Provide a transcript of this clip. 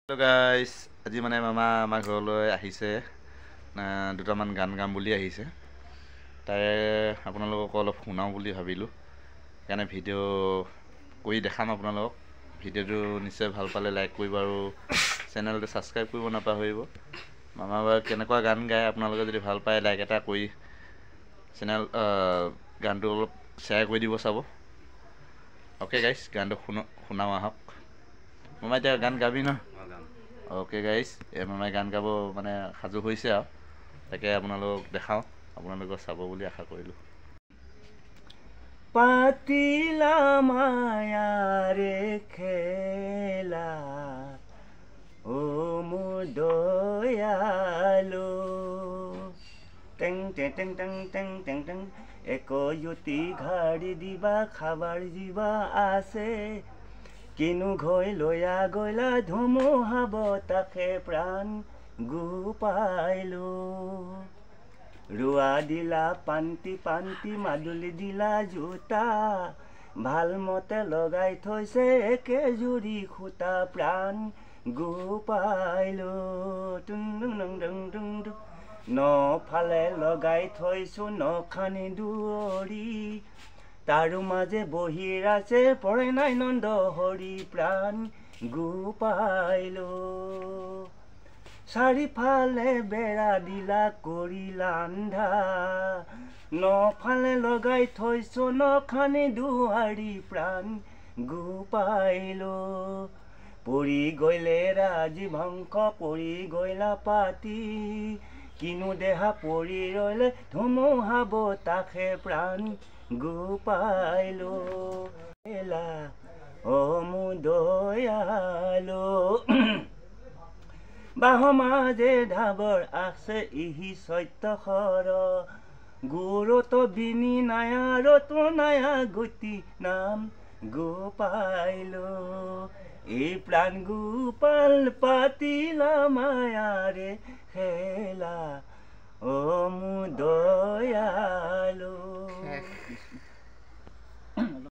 Hello' guys, আজি মানে মামা আমাৰ ঘৰলৈ আহিছে, দুটামান গান গাম বুলি আহিছে। তাৰে আপোনালোকক অলপ শুনাওঁ বুলি ভাবিলোঁ, সেইকাৰণে ভিডিঅ' কৰি দেখাম আপোনালোকক। ভিডিঅ'টো নিশ্চয় ভাল পালে লাইক কৰিব আৰু চেনেলটো ছাবস্ক্ৰাইব কৰিব নাপাহৰিব। মামা বাৰু কেনেকুৱা গান গায় আপোনালোকে যদি ভাল পায় লাইক এটা কৰি গানটো অলপ শ্বেয়াৰ কৰি দিব চাব। অ'কে গাইজ, গানটো শুনাওঁ আহক। মামা এতিয়া গান গাবি ন? অ'কে গাইজ, মামাই গান গাব মানে সাজু হৈছে আৰু তাকে আপোনালোকক দেখাওঁ, আপোনালোকক চাব বুলি আশা কৰিলোঁ। পাতিলা মায়াৰে খেলা ও মোৰ দয়ালো, টেং টেং টেং টেং টেং টেং টেং একয়ুতি ঘাড়ি দিবা খাবার জিবা আছে, কিনো ঘৈ লয়া গলা ধুমুহা বতাহে প্ৰাণ গোপাইলো। ৰুৱা দিলা পান্তি পান্তি মাদুলি দিলা জোতা, ভালমতে লগাই থৈছে একেজুৰি খুটা প্ৰাণ গোপাইলো। নফালে লগাই থৈছো নখানি দুৱৰি, তাৰো মাজে বহিৰ আছে পৰে নাই নন্দ হৰি প্ৰাণ গোপাইলো। চাৰিফালে বেৰা দিলা কৰিলা আন্ধাৰ, নফালে লগাই থৈছো নখানি দুৱাৰি প্ৰাণ গোপাইলো। পৰি গলে ৰাজী ভংস পৰি গলা পাতি, কিনো দেহা পৰি ৰলে ধুমুহা বতাহে প্ৰাণ গোপাইলো। অ মোৰ দয়ালো, বাহ মাজে ঢাবৰ আছে ইহি সত্য সৰ, গুৰুত বিনি নায়াৰতো নায়া গতি নাম গোপাইলো। এই প্ৰাণ গোপাল পাতিলা মায়াৰে খেলা